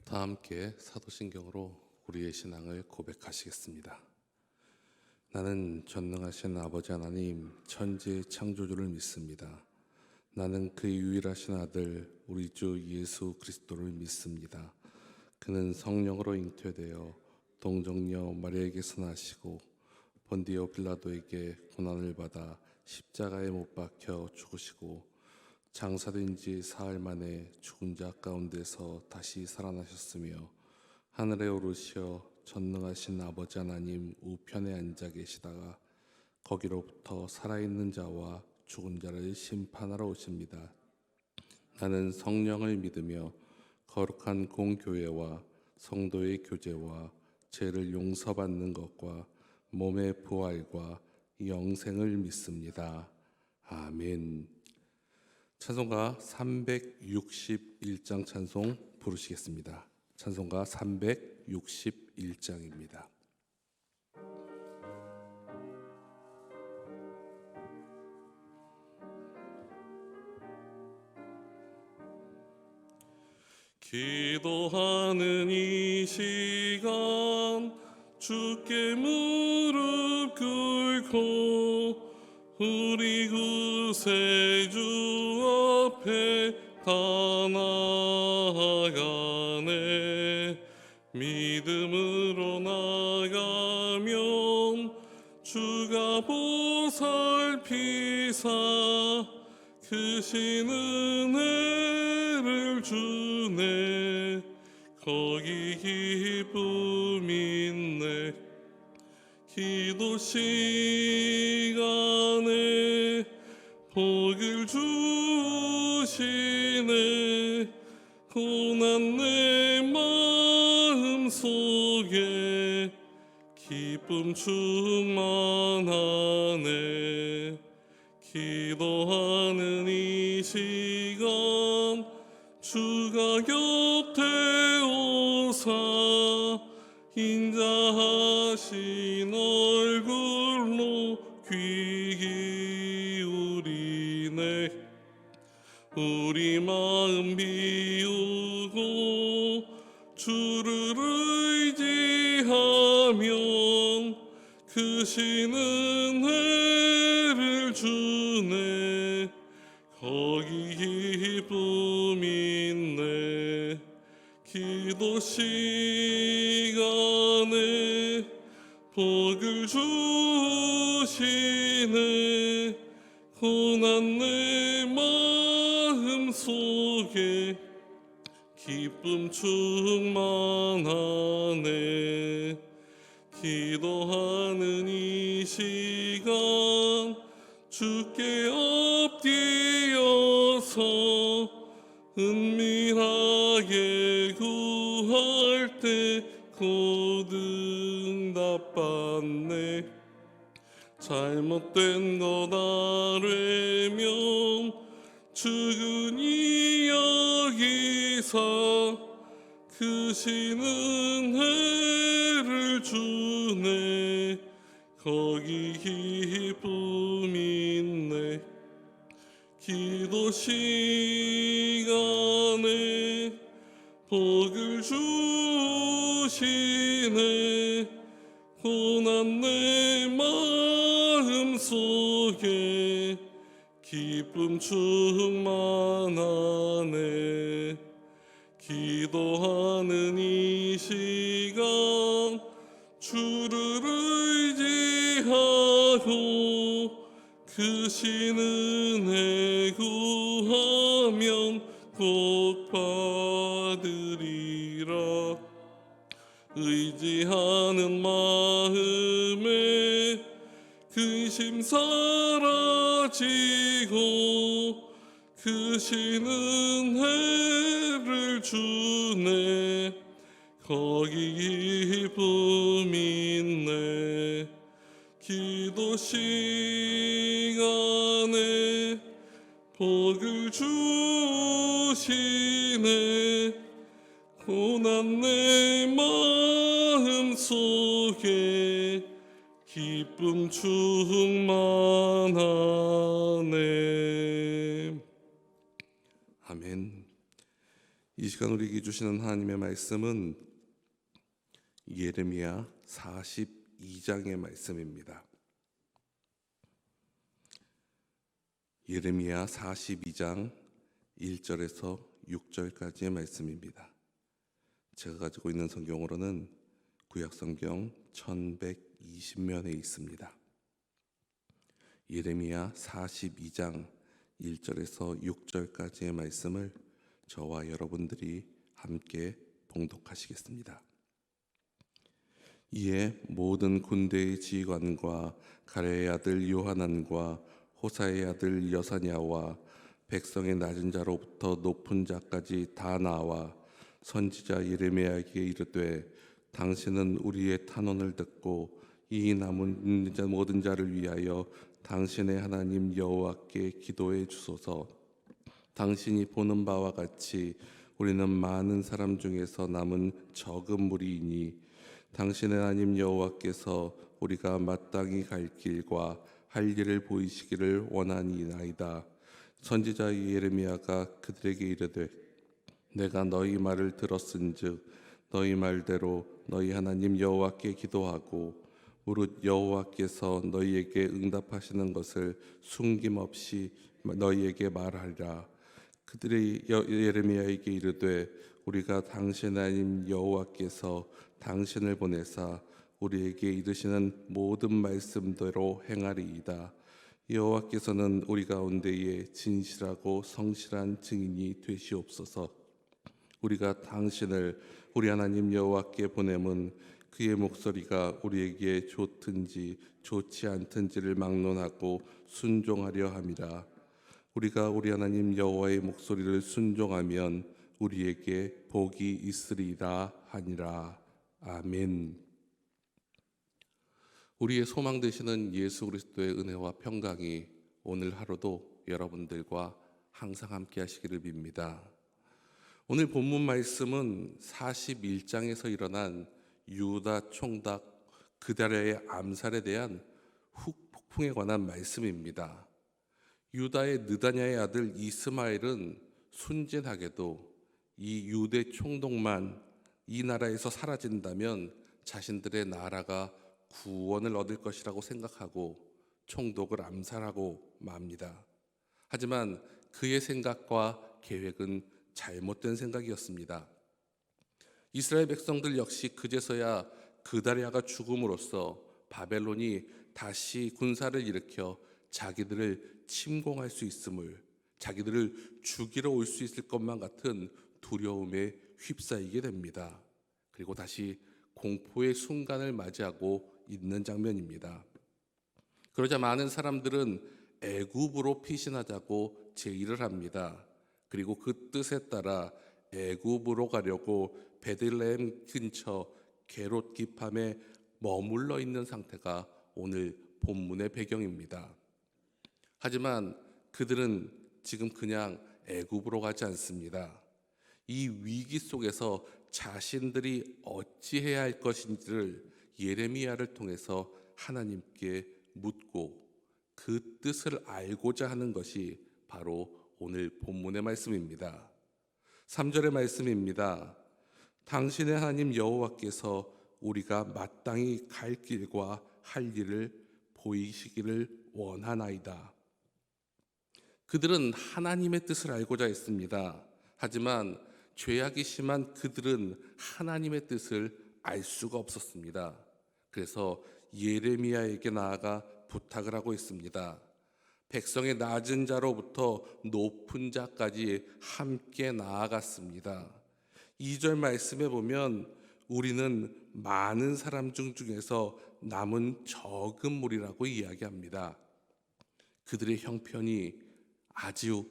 다 함께 사도신경으로 우리의 신앙을 고백하시겠습니다. 나는 전능하신 아버지 하나님 천지 창조주를 믿습니다. 나는 그의 유일하신 아들 우리 주 예수 그리스도를 믿습니다. 그는 성령으로 잉태되어 동정녀 마리아에게서 나시고 본디오 빌라도에게 고난을 받아 십자가에 못 박혀 죽으시고 장사된 지 사흘 만에 죽은 자 가운데서 다시 살아나셨으며 하늘에 오르시어 전능하신 아버지 하나님 우편에 앉아 계시다가 거기로부터 살아있는 자와 죽은 자를 심판하러 오십니다. 나는 성령을 믿으며 거룩한 공교회와 성도의 교제와 죄를 용서받는 것과 몸의 부활과 영생을 믿습니다. 아멘. 찬송가 361장 찬송 부르시겠습니다. 찬송가 361장입니다. 기도하는 이 시간 주께 무릎 꿇고 우리 구세주 앞에 다 나아가네. 믿음으로 나가면 주가 보살피사 크신 은혜를 주네. 거기 기쁨 있네. 기도 시간에 복을 주시네. 고난 내 마음 속에 기쁨 충만하네. 기도하는 이 시간 주가 곁에 오사 인자하신 얼굴로 귀 기울이네. 우리 마음 비우고 주를 의지하면 크신 은혜를 주네. 거기 기쁨 있네. 기도 시간에 복을 주시네. 고난 내 마음 속에 기쁨 충만하네. 기도하는 이 시간 주께 엎드려서 은밀하게 구할 때 곧 응답받네. 잘못된 것 아뢰면 주근히 여기사 크신 은혜를 주네. 거기 기쁨 있네. 기도 시간에 복을 주시네. 고난 내 마음 속에 기쁨 충만하네. 기도하는 이 시간 주를 의지하고 크신 은혜 구하면 꼭 받으리라. 의지하는 마음에 근심 사라지고 크신 은혜를 주네. 거기 기쁨 있네. 기도 시간에 복을 주시네. 고난 내 마음 속에 기쁨 충만하네. 아멘. 이 이 시간 우리에게 주시는 하나님의 말씀은 예레미야 42장의 말씀입니다. 예레미야 42장 1절에서 6절까지의 말씀입니다. 제가 가지고 있는 성경으로는 구약성경 1120면에 있습니다. 예레미야 42장 1절에서 6절까지의 말씀을 저와 여러분들이 함께 봉독하시겠습니다. 이에 모든 군대의 지휘관과 가레의 아들 요하난과 호사의 아들 여사냐와 백성의 낮은 자로부터 높은 자까지 다 나와 선지자 예레미야에게 이르되 당신은 우리의 탄원을 듣고 이 남은 모든 자를 위하여 당신의 하나님 여호와께 기도해 주소서. 당신이 보는 바와 같이 우리는 많은 사람 중에서 남은 적은 무리이니 당신의 하나님 여호와께서 우리가 마땅히 갈 길과 할 일을 보이시기를 원하니이다. 선지자 예레미야가 그들에게 이르되 내가 너희 말을 들었은즉 너희 말대로 너희 하나님 여호와께 기도하고 무릇 여호와께서 너희에게 응답하시는 것을 숨김없이 너희에게 말하리라. 그들이 예레미야에게 이르되 우리가 당신 하나님 여호와께서 당신을 보내사 우리에게 이르시는 모든 말씀대로 행하리이다. 여호와께서는 우리 가운데에 진실하고 성실한 증인이 되시옵소서. 우리가 당신을 우리 하나님 여호와께 보냄은 그의 목소리가 우리에게 좋든지 좋지 않든지를 막론하고 순종하려 함이라. 우리가 우리 하나님 여호와의 목소리를 순종하면 우리에게 복이 있으리라 하니라. 아멘. 우리의 소망 되시는 예수 그리스도의 은혜와 평강이 오늘 하루도 여러분들과 항상 함께 하시기를 빕니다. 오늘 본문 말씀은 41장에서 일어난 유다 총독 그다랴의 암살에 대한 후폭풍에 관한 말씀입니다. 유다의 느다냐의 아들 이스마엘은 순진하게도 이 유대 총독만 이 나라에서 사라진다면 자신들의 나라가 구원을 얻을 것이라고 생각하고 총독을 암살하고 맙니다. 하지만 그의 생각과 계획은 잘못된 생각이었습니다. 이스라엘 백성들 역시 그제서야 그다랴가 죽음으로써 바벨론이 다시 군사를 일으켜 자기들을 침공할 수 있음을, 자기들을 죽이러 올 수 있을 것만 같은 두려움에 휩싸이게 됩니다. 그리고 다시 공포의 순간을 맞이하고 있는 장면입니다. 그러자 많은 사람들은 애굽으로 피신하자고 제의를 합니다. 그리고 그 뜻에 따라 애굽으로 가려고 베들레헴 근처 게롯 기팜에 머물러 있는 상태가 오늘 본문의 배경입니다. 하지만 그들은 지금 그냥 애굽으로 가지 않습니다. 이 위기 속에서 자신들이 어찌해야 할 것인지를 예레미야를 통해서 하나님께 묻고 그 뜻을 알고자 하는 것이 바로 오늘 본문의 말씀입니다. 3절의 말씀입니다. 당신의 하나님 여호와께서 우리가 마땅히 갈 길과 할 일을 보이시기를 원하나이다. 그들은 하나님의 뜻을 알고자 했습니다. 하지만 죄악이 심한 그들은 하나님의 뜻을 알 수가 없었습니다. 그래서 예레미야에게 나아가 부탁을 하고 있습니다. 백성의 낮은 자로부터 높은 자까지 함께 나아갔습니다. 2절 말씀에 보면 우리는 많은 사람 중에서 남은 적은 무리라고 이야기합니다. 그들의 형편이 아주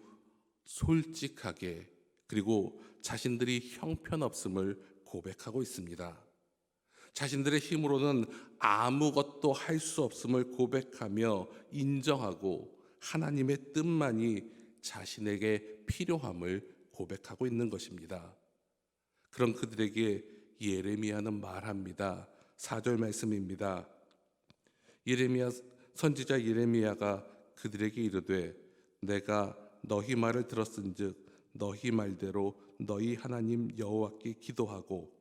솔직하게 그리고 자신들이 형편없음을 고백하고 있습니다. 자신들의 힘으로는 아무것도 할 수 없음을 고백하며 인정하고 하나님의 뜻만이 자신에게 필요함을 고백하고 있는 것입니다. 그런 그들에게 예레미야는 말합니다. 4절 말씀입니다. 선지자 예레미야가 그들에게 이르되 내가 너희 말을 들었은즉 너희 말대로 너희 하나님 여호와께 기도하고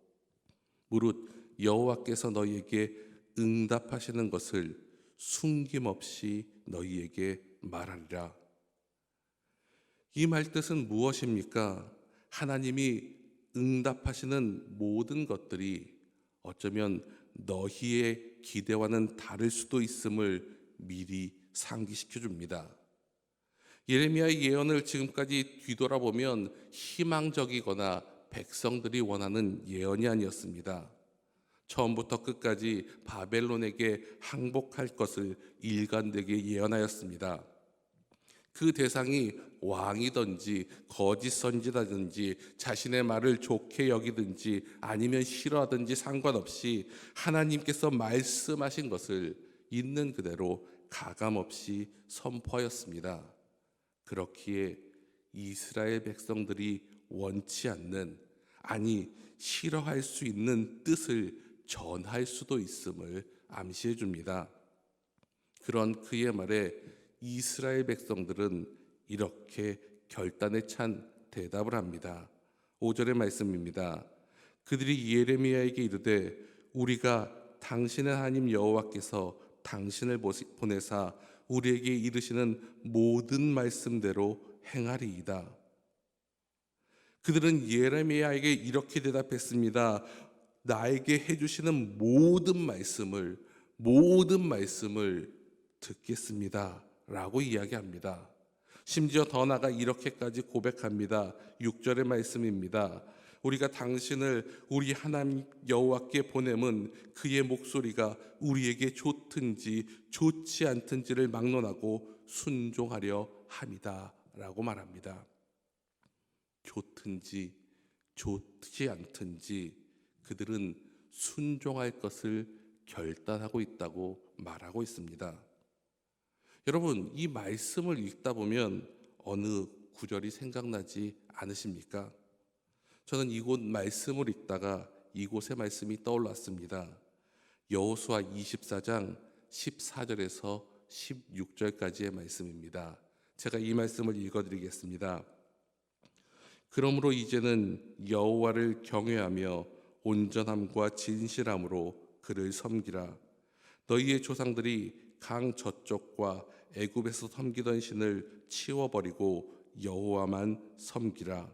무릇 여호와께서 너희에게 응답하시는 것을 숨김없이 너희에게 말하리라. 이 말뜻은 무엇입니까? 하나님이 응답하시는 모든 것들이 어쩌면 너희의 기대와는 다를 수도 있음을 미리 상기시켜 줍니다. 예레미야의 예언을 지금까지 뒤돌아보면 희망적이거나 백성들이 원하는 예언이 아니었습니다. 처음부터 끝까지 바벨론에게 항복할 것을 일관되게 예언하였습니다. 그 대상이 왕이든지 거짓 선지자든지 자신의 말을 좋게 여기든지 아니면 싫어하든지 상관없이 하나님께서 말씀하신 것을 있는 그대로 가감없이 선포하였습니다. 그렇기에 이스라엘 백성들이 원치 않는, 아니 싫어할 수 있는 뜻을 전할 수도 있음을 암시해 줍니다. 그런 그의 말에 이스라엘 백성들은 이렇게 결단에 찬 대답을 합니다. 5절의 말씀입니다. 그들이 예레미야에게 이르되 우리가 당신의 하나님 여호와께서 당신을 보내사 우리에게 이르시는 모든 말씀대로 행하리이다. 그들은 예레미야에게 이렇게 대답했습니다. 나에게 해주시는 모든 말씀을 듣겠습니다 라고 이야기합니다. 심지어 더 나아가 이렇게까지 고백합니다. 6절의 말씀입니다. 우리가 당신을 우리 하나님 여호와께 보냄은 그의 목소리가 우리에게 좋든지 좋지 않든지를 막론하고 순종하려 함이다 라고 말합니다. 좋든지 좋지 않든지 그들은 순종할 것을 결단하고 있다고 말하고 있습니다. 여러분, 이 말씀을 읽다 보면 어느 구절이 생각나지 않으십니까? 저는 이곳 말씀을 읽다가 이곳의 말씀이 떠올랐습니다. 여호수아 24장 14절에서 16절까지의 말씀입니다. 제가 이 말씀을 읽어드리겠습니다. 그러므로 이제는 여호와를 경외하며 온전함과 진실함으로 그를 섬기라. 너희의 조상들이 강 저쪽과 애굽에서 섬기던 신을 치워버리고 여호와만 섬기라.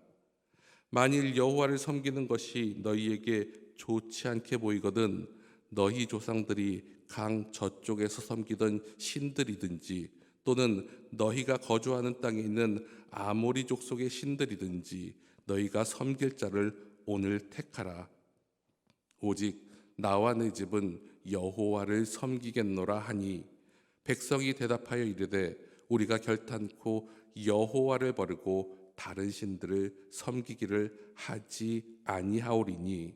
만일 여호와를 섬기는 것이 너희에게 좋지 않게 보이거든 너희 조상들이 강 저쪽에서 섬기던 신들이든지 또는 너희가 거주하는 땅에 있는 아모리 족속의 신들이든지 너희가 섬길 자를 오늘 택하라. 오직 나와 내 집은 여호와를 섬기겠노라 하니 백성이 대답하여 이르되 우리가 결탄코 여호와를 버리고 다른 신들을 섬기기를 하지 아니하오리니.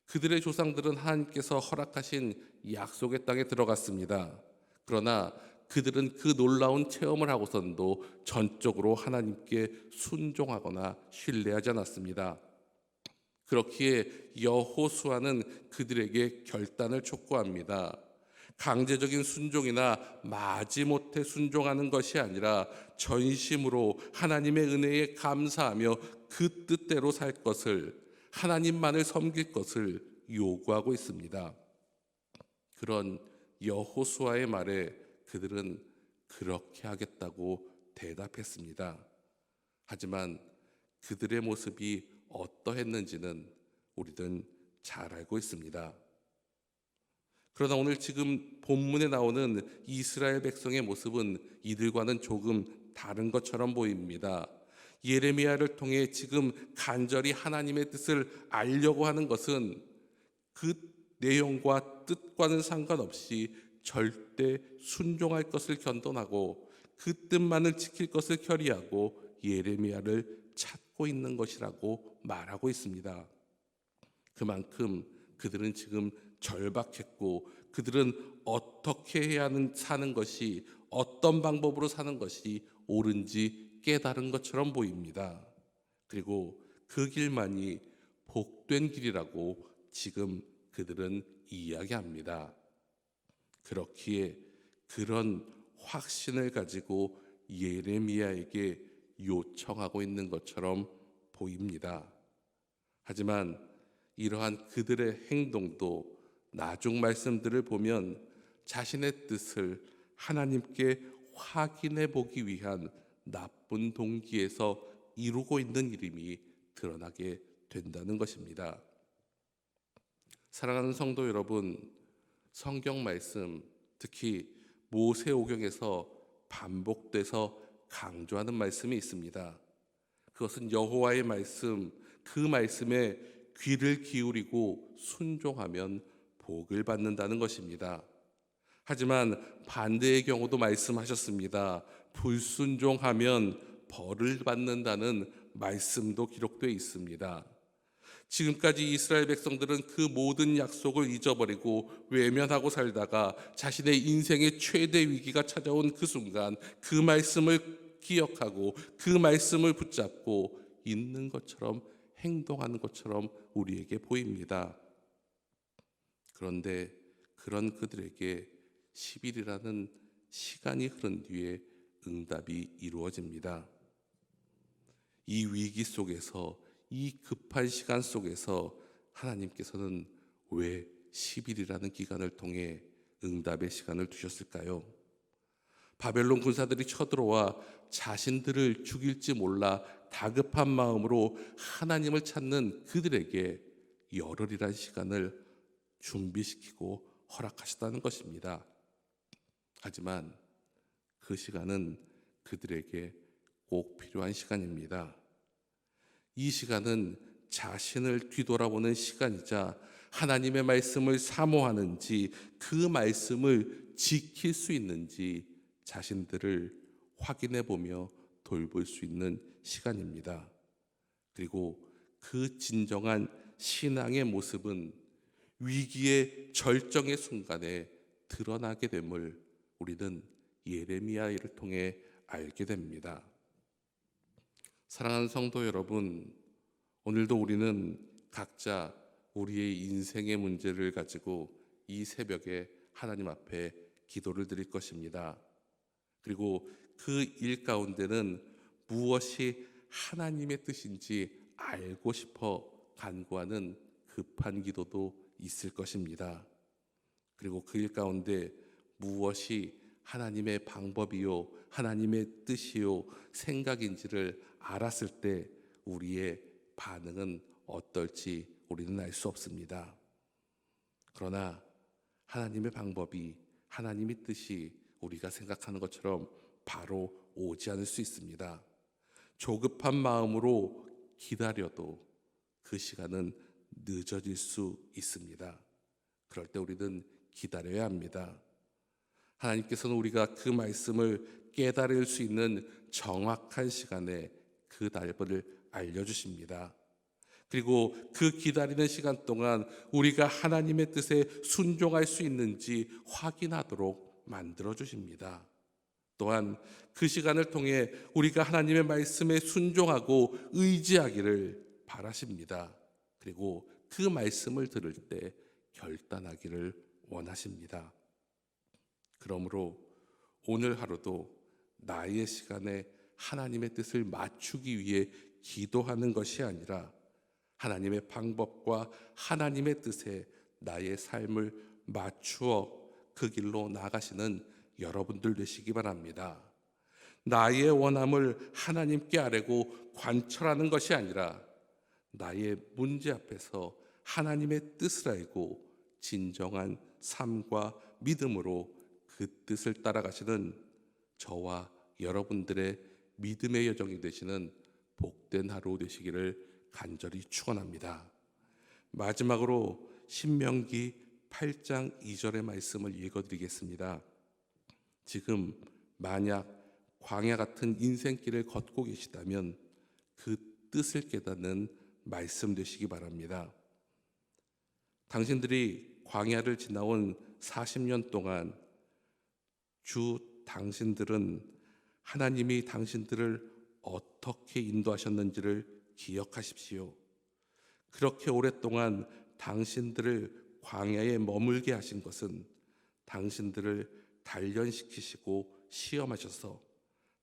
그들의 조상들은 하나님께서 허락하신 약속의 땅에 들어갔습니다. 그러나 그들은 그 놀라운 체험을 하고선도 전적으로 하나님께 순종하거나 신뢰하지 않았습니다. 그렇기에 여호수아는 그들에게 결단을 촉구합니다. 강제적인 순종이나 마지못해 순종하는 것이 아니라 전심으로 하나님의 은혜에 감사하며 그 뜻대로 살 것을, 하나님만을 섬길 것을 요구하고 있습니다. 그런 여호수아의 말에 그들은 그렇게 하겠다고 대답했습니다. 하지만 그들의 모습이 어떠했는지는 우리는 잘 알고 있습니다. 그러나 오늘 지금 본문에 나오는 이스라엘 백성의 모습은 이들과는 조금 다른 것처럼 보입니다. 예레미야를 통해 지금 간절히 하나님의 뜻을 알려고 하는 것은 그 내용과 뜻과는 상관없이 절대 순종할 것을 견돈하고 그 뜻만을 지킬 것을 결의하고 예레미야를 찾고 있는 것이라고 말하고 있습니다. 그만큼 그들은 지금 절박했고 그들은 어떻게 해야 사는 것이, 어떤 방법으로 사는 것이 옳은지 깨달은 것처럼 보입니다. 그리고 그 길만이 복된 길이라고 지금 그들은 이야기합니다. 그렇기에 그런 확신을 가지고 예레미야에게 요청하고 있는 것처럼 보입니다. 하지만 이러한 그들의 행동도 나중 말씀들을 보면 자신의 뜻을 하나님께 확인해 보기 위한 나쁜 동기에서 이루고 있는 일임이 드러나게 된다는 것입니다. 사랑하는 성도 여러분, 성경 말씀, 특히 모세오경에서 반복돼서 강조하는 말씀이 있습니다. 그것은 여호와의 말씀, 그 말씀에 귀를 기울이고 순종하면 복을 받는다는 것입니다. 하지만 반대의 경우도 말씀하셨습니다. 불순종하면 벌을 받는다는 말씀도 기록되어 있습니다. 지금까지 이스라엘 백성들은 그 모든 약속을 잊어버리고 외면하고 살다가 자신의 인생의 최대 위기가 찾아온 그 순간 그 말씀을 기억하고 그 말씀을 붙잡고 있는 것처럼 행동하는 것처럼 우리에게 보입니다. 그런데 그런 그들에게 10일이라는 시간이 흐른 뒤에 응답이 이루어집니다. 이 위기 속에서, 이 급한 시간 속에서 하나님께서는 왜 10일이라는 기간을 통해 응답의 시간을 두셨을까요? 바벨론 군사들이 쳐들어와 자신들을 죽일지 몰라 다급한 마음으로 하나님을 찾는 그들에게 열흘이라는 시간을 준비시키고 허락하셨다는 것입니다. 하지만 그 시간은 그들에게 꼭 필요한 시간입니다. 이 시간은 자신을 뒤돌아보는 시간이자 하나님의 말씀을 사모하는지 그 말씀을 지킬 수 있는지 자신들을 확인해 보며 돌볼 수 있는 시간입니다. 그리고 그 진정한 신앙의 모습은 위기의 절정의 순간에 드러나게 됨을 우리는 예레미야를 통해 알게 됩니다. 사랑하는 성도 여러분, 오늘도 우리는 각자 우리의 인생의 문제를 가지고 이 새벽에 하나님 앞에 기도를 드릴 것입니다. 그리고 그 일 가운데는 무엇이 하나님의 뜻인지 알고 싶어 간구하는 급한 기도도 있을 것입니다. 그리고 그 일 가운데 무엇이 하나님의 방법이요, 하나님의 뜻이요, 생각인지를 알았을 때 우리의 반응은 어떨지 우리는 알 수 없습니다. 그러나 하나님의 방법이, 하나님의 뜻이 우리가 생각하는 것처럼 바로 오지 않을 수 있습니다. 조급한 마음으로 기다려도 그 시간은 늦어질 수 있습니다. 그럴 때 우리는 기다려야 합니다. 하나님께서는 우리가 그 말씀을 깨달을 수 있는 정확한 시간에 그 답을 알려주십니다. 그리고 그 기다리는 시간 동안 우리가 하나님의 뜻에 순종할 수 있는지 확인하도록 만들어주십니다. 또한 그 시간을 통해 우리가 하나님의 말씀에 순종하고 의지하기를 바라십니다. 그리고 그 말씀을 들을 때 결단하기를 원하십니다. 그러므로 오늘 하루도 나의 시간에 하나님의 뜻을 맞추기 위해 기도하는 것이 아니라 하나님의 방법과 하나님의 뜻에 나의 삶을 맞추어 그 길로 나가시는 여러분들 되시기 바랍니다. 나의 원함을 하나님께 아뢰고 관철하는 것이 아니라 나의 문제 앞에서 하나님의 뜻을 알고 진정한 삶과 믿음으로 그 뜻을 따라가시는 저와 여러분들의 믿음의 여정이 되시는 복된 하루 되시기를 간절히 축원합니다. 마지막으로 신명기 8장 2절의 말씀을 읽어드리겠습니다. 지금 만약 광야 같은 인생길을 걷고 계시다면 그 뜻을 깨닫는 말씀 되시기 바랍니다. 당신들이 광야를 지나온 40년 동안 당신들은 하나님이 당신들을 어떻게 인도하셨는지를 기억하십시오. 그렇게 오랫동안 당신들을 광야에 머물게 하신 것은 당신들을 단련시키시고 시험하셔서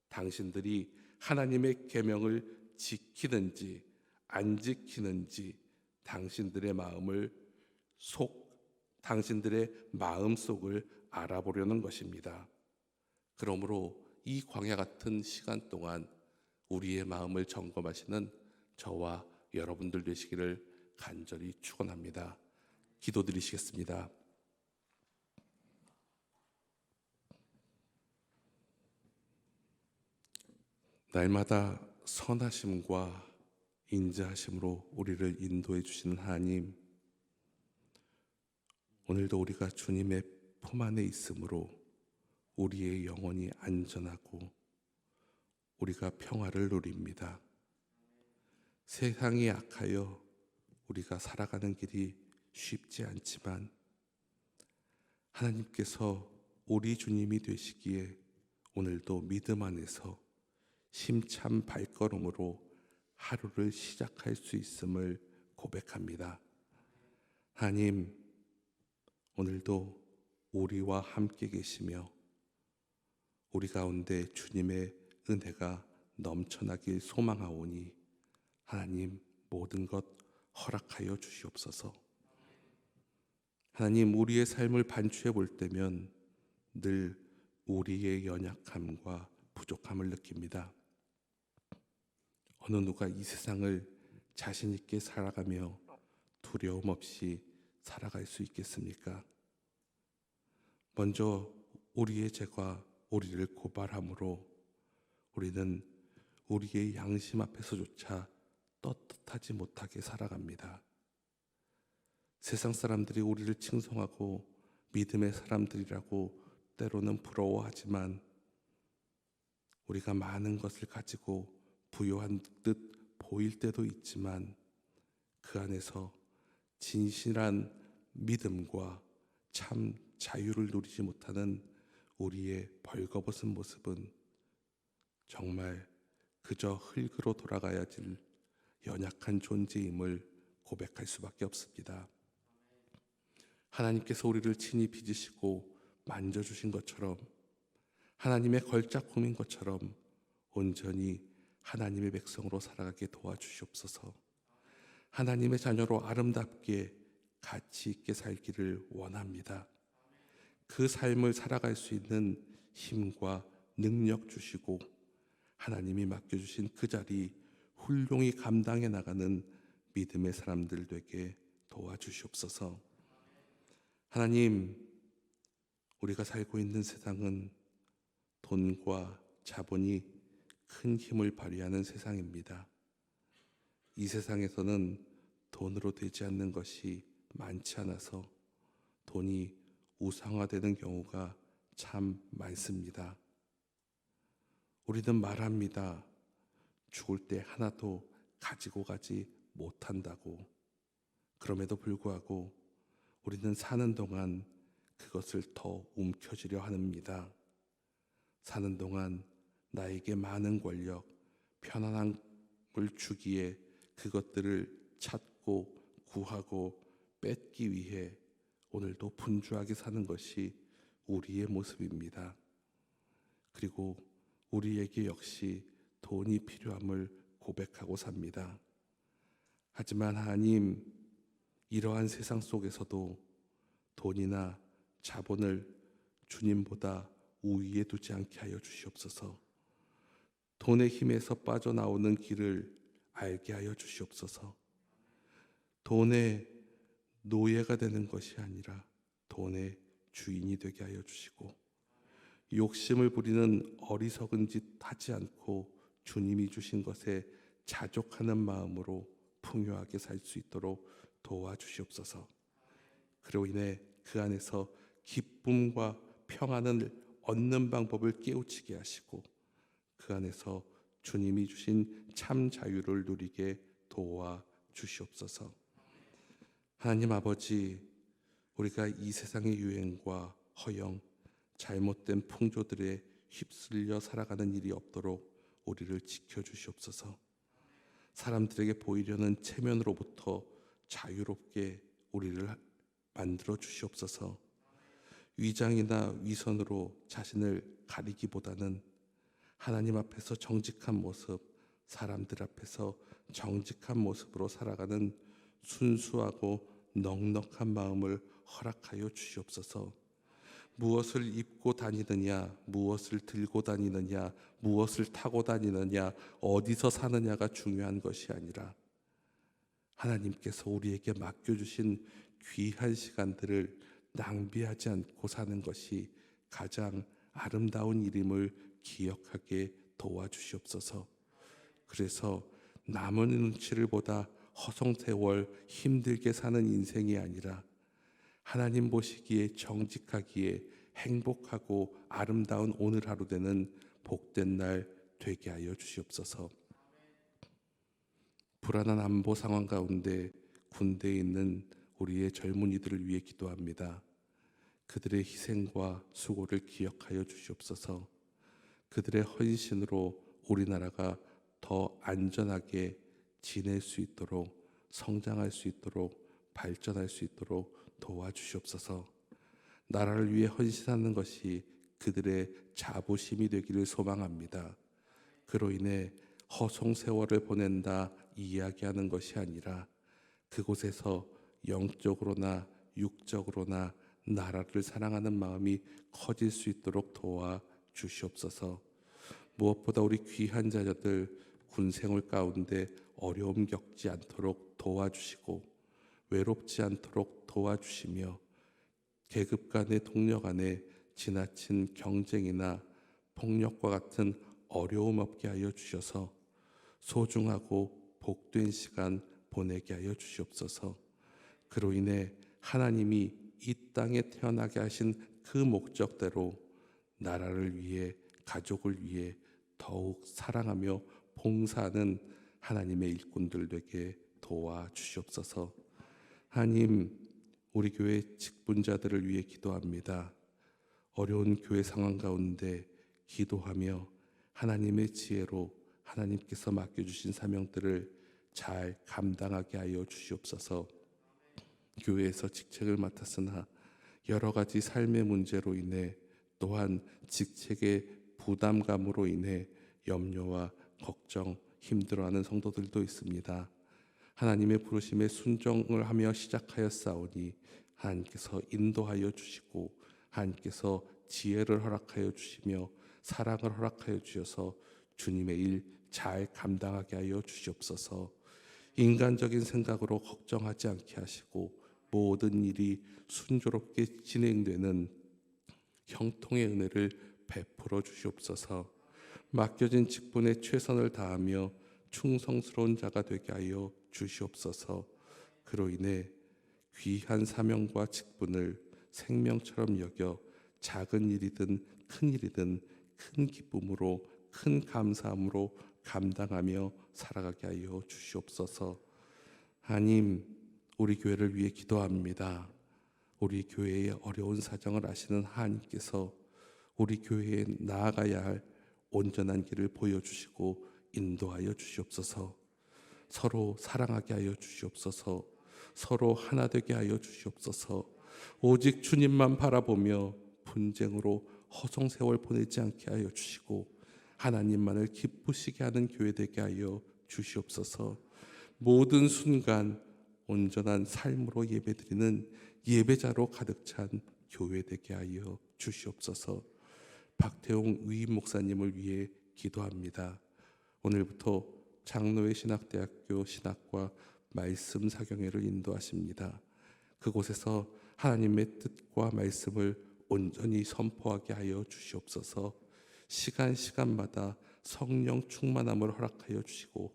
당신들이 하나님의 계명을 지키는지 안 지키는지 당신들의 마음속을 알아보려는 것입니다. 그러므로 이 광야 같은 시간 동안 우리의 마음을 점검하시는 저와 여러분들 되시기를 간절히 축원합니다. 기도드리시겠습니다. 날마다 선하심과 인자하심으로 우리를 인도해 주시는 하나님, 오늘도 우리가 주님의 품 안에 있으므로 우리의 영혼이 안전하고 우리가 평화를 누립니다. 세상이 악하여 우리가 살아가는 길이 쉽지 않지만 하나님께서 우리 주님이 되시기에 오늘도 믿음 안에서 힘찬 발걸음으로 하루를 시작할 수 있음을 고백합니다. 하나님, 오늘도 우리와 함께 계시며 우리 가운데 주님의 은혜가 넘쳐나길 소망하오니 하나님 모든 것 허락하여 주시옵소서. 하나님, 우리의 삶을 반추해 볼 때면 늘 우리의 연약함과 부족함을 느낍니다. 어느 누가 이 세상을 자신 있게 살아가며 두려움 없이 살아갈 수 있겠습니까? 먼저 우리의 죄가 우리를 고발하므로 우리는 우리의 양심 앞에서조차 떳떳하지 못하게 살아갑니다. 세상 사람들이 우리를 칭송하고 믿음의 사람들이라고 때로는 부러워하지만 우리가 많은 것을 가지고 부유한 듯 보일 때도 있지만 그 안에서 진실한 믿음과 참 자유를 누리지 못하는 우리의 벌거벗은 모습은 정말 그저 흙으로 돌아가야 할 연약한 존재임을 고백할 수밖에 없습니다. 하나님께서 우리를 친히 빚으시고 만져주신 것처럼 하나님의 걸작품인 것처럼 온전히 하나님의 백성으로 살아가게 도와주시옵소서. 하나님의 자녀로 아름답게 가치 있게 살기를 원합니다. 그 삶을 살아갈 수 있는 힘과 능력 주시고 하나님이 맡겨주신 그 자리 훌륭히 감당해 나가는 믿음의 사람들 되게 도와주시옵소서. 하나님, 우리가 살고 있는 세상은 돈과 자본이 큰 힘을 발휘하는 세상입니다. 이 세상에서는 돈으로 되지 않는 것이 많지 않아서 돈이 우상화되는 경우가 참 많습니다. 우리는 말합니다. 죽을 때 하나도 가지고 가지 못한다고. 그럼에도 불구하고 우리는 사는 동안 그것을 더 움켜쥐려 합니다. 사는 동안 나에게 많은 권력, 편안함을 주기에 그것들을 찾고 구하고 뺏기 위해 오늘도 분주하게 사는 것이 우리의 모습입니다. 그리고 우리에게 역시 돈이 필요함을 고백하고 삽니다. 하지만 하나님, 이러한 세상 속에서도 돈이나 자본을 주님보다 우위에 두지 않게 하여 주시옵소서. 돈의 힘에서 빠져나오는 길을 알게 하여 주시옵소서. 돈의 노예가 되는 것이 아니라 돈의 주인이 되게 하여 주시고 욕심을 부리는 어리석은 짓 하지 않고 주님이 주신 것에 자족하는 마음으로 풍요하게 살 수 있도록 도와주시옵소서. 그로 인해 그 안에서 기쁨과 평안을 얻는 방법을 깨우치게 하시고 그 안에서 주님이 주신 참 자유를 누리게 도와주시옵소서. 하나님 아버지, 우리가 이 세상의 유행과 허영, 잘못된 풍조들에 휩쓸려 살아가는 일이 없도록 우리를 지켜주시옵소서. 사람들에게 보이려는 체면으로부터 자유롭게 우리를 만들어 주시옵소서. 위장이나 위선으로 자신을 가리기보다는 하나님 앞에서 정직한 모습, 사람들 앞에서 정직한 모습으로 살아가는 순수하고 넉넉한 마음을 허락하여 주시옵소서. 무엇을 입고 다니느냐, 무엇을 들고 다니느냐, 무엇을 타고 다니느냐, 어디서 사느냐가 중요한 것이 아니라 하나님께서 우리에게 맡겨주신 귀한 시간들을 낭비하지 않고 사는 것이 가장 아름다운 일임을 기억하게 도와주시옵소서. 그래서 남은 눈치를 보다 허송세월 힘들게 사는 인생이 아니라 하나님 보시기에 정직하기에 행복하고 아름다운 오늘 하루 되는 복된 날 되게 하여 주시옵소서. 불안한 안보 상황 가운데 군대에 있는 우리의 젊은이들을 위해 기도합니다. 그들의 희생과 수고를 기억하여 주시옵소서. 그들의 헌신으로 우리나라가 더 안전하게 지낼 수 있도록, 성장할 수 있도록, 발전할 수 있도록 도와주시옵소서. 나라를 위해 헌신하는 것이 그들의 자부심이 되기를 소망합니다. 그로 인해 허송세월을 보낸다 이야기하는 것이 아니라 그곳에서 영적으로나 육적으로나 나라를 사랑하는 마음이 커질 수 있도록 도와주시옵소서. 무엇보다 우리 귀한 자녀들 군생활 가운데 어려움 겪지 않도록 도와주시고 외롭지 않도록 도와주시며 계급 간의 동료 간의 지나친 경쟁이나 폭력과 같은 어려움 없게 하여 주셔서 소중하고 복된 시간 보내게 하여 주시옵소서. 그로 인해 하나님이 이 땅에 태어나게 하신 그 목적대로 나라를 위해, 가족을 위해 더욱 사랑하며 봉사하는 하나님의 일꾼들 되게 도와주시옵소서. 하나님, 우리 교회 직분자들을 위해 기도합니다. 어려운 교회 상황 가운데 기도하며 하나님의 지혜로 하나님께서 맡겨주신 사명들을 잘 감당하게 하여 주시옵소서. 교회에서 직책을 맡았으나 여러 가지 삶의 문제로 인해 또한 직책의 부담감으로 인해 염려와 걱정, 힘들어하는 성도들도 있습니다. 하나님의 부르심에 순종을 하며 시작하였사오니 하나님께서 인도하여 주시고 하나님께서 지혜를 허락하여 주시며 사랑을 허락하여 주셔서 주님의 일 잘 감당하게 하여 주시옵소서. 인간적인 생각으로 걱정하지 않게 하시고 모든 일이 순조롭게 진행되는 형통의 은혜를 베풀어 주시옵소서. 맡겨진 직분에 최선을 다하며 충성스러운 자가 되게 하여 주시옵소서. 그로 인해 귀한 사명과 직분을 생명처럼 여겨 작은 일이든 큰 일이든 큰 기쁨으로, 큰 감사함으로 감당하며 살아가게 하여 주시옵소서. 하나님, 우리 교회를 위해 기도합니다. 우리 교회의 어려운 사정을 아시는 하나님께서 우리 교회에 나아가야 할 온전한 길을 보여주시고 인도하여 주시옵소서. 서로 사랑하게 하여 주시옵소서. 서로 하나 되게 하여 주시옵소서. 오직 주님만 바라보며 분쟁으로 허송세월 보내지 않게 하여 주시고 하나님만을 기쁘시게 하는 교회 되게 하여 주시옵소서. 모든 순간 온전한 삶으로 예배드리는 예배자로 가득 찬 교회 되게 하여 주시옵소서. 박태웅 의임 목사님을 위해 기도합니다. 오늘부터 장로회 신학대학교 신학과 말씀 사경회를 인도하십니다. 그곳에서 하나님의 뜻과 말씀을 온전히 선포하게 하여 주시옵소서. 시간마다 성령 충만함을 허락하여 주시고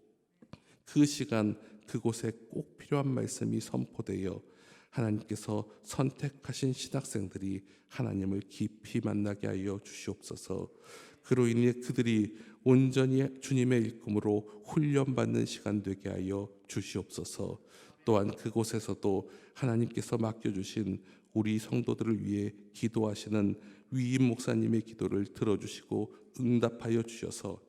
그 시간 그곳에 꼭 필요한 말씀이 선포되어 하나님께서 선택하신 신학생들이 하나님을 깊이 만나게 하여 주시옵소서. 그로 인해 그들이 온전히 주님의 일꾼으로 훈련받는 시간 되게 하여 주시옵소서. 또한 그곳에서도 하나님께서 맡겨주신 우리 성도들을 위해 기도하시는 위임 목사님의 기도를 들어주시고 응답하여 주셔서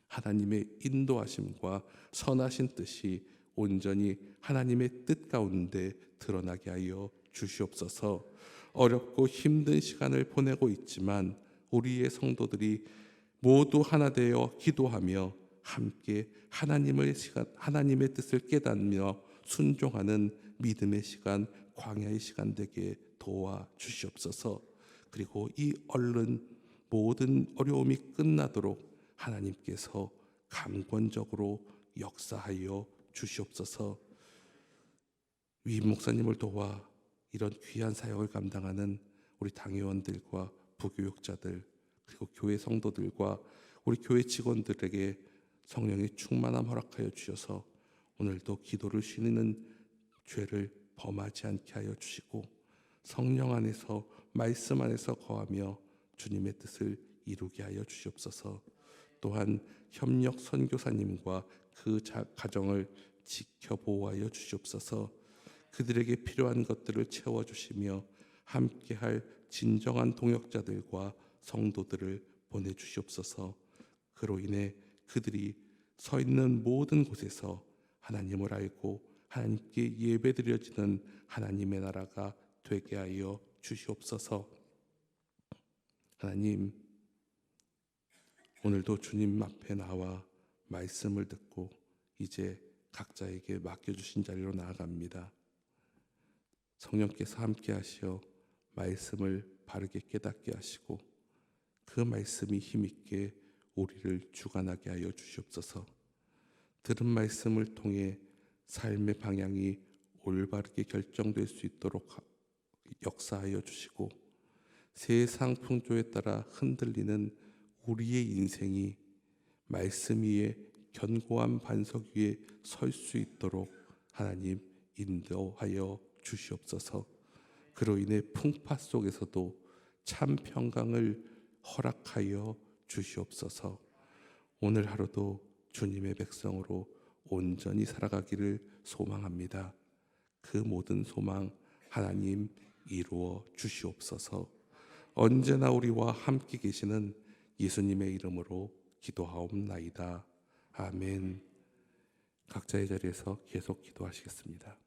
하나님의 인도하심과 선하신 뜻이 온전히 하나님의 뜻 가운데 드러나게 하여 주시옵소서. 어렵고 힘든 시간을 보내고 있지만 우리의 성도들이 모두 하나 되어 기도하며 함께 하나님의 뜻을 깨닫며 순종하는 믿음의 시간, 광야의 시간 되게 도와 주시옵소서. 그리고 이 얼른 모든 어려움이 끝나도록 하나님께서 강권적으로 역사하여 주시옵소서. 위 목사님을 도와 이런 귀한 사역을 감당하는 우리 당회원들과 부교육자들, 그리고 교회 성도들과 우리 교회 직원들에게 성령의 충만함 허락하여 주셔서 오늘도 기도를 쉬는 죄를 범하지 않게 하여 주시고, 성령 안에서 말씀 안에서 거하며 주님의 뜻을 이루게 하여 주시옵소서. 또한 협력 선교사님과 그 가정을 지켜 보호하여 주시옵소서. 그들에게 필요한 것들을 채워주시며 함께할 진정한 동역자들과 성도들을 보내주시옵소서. 그로 인해 그들이 서 있는 모든 곳에서 하나님을 알고 하나님께 예배드려지는 하나님의 나라가 되게 하여 주시옵소서. 하나님, 오늘도 주님 앞에 나와 말씀을 듣고 이제 각자에게 맡겨주신 자리로 나아갑니다. 성령께서 함께 하시어 말씀을 바르게 깨닫게 하시고 그 말씀이 힘있게 우리를 주관하게 하여 주시옵소서. 들은 말씀을 통해 삶의 방향이 올바르게 결정될 수 있도록 역사하여 주시고, 세상 풍조에 따라 흔들리는 우리의 인생이 말씀 위에 견고한 반석 위에 설 수 있도록 하나님 인도하여 주시옵소서. 그로 인해 풍파 속에서도 참 평강을 허락하여 주시옵소서. 오늘 하루도 주님의 백성으로 온전히 살아가기를 소망합니다. 그 모든 소망 하나님 이루어 주시옵소서. 언제나 우리와 함께 계시는 예수님의 이름으로 기도하옵나이다. 아멘. 각자의 자리에서 계속 기도하시겠습니다.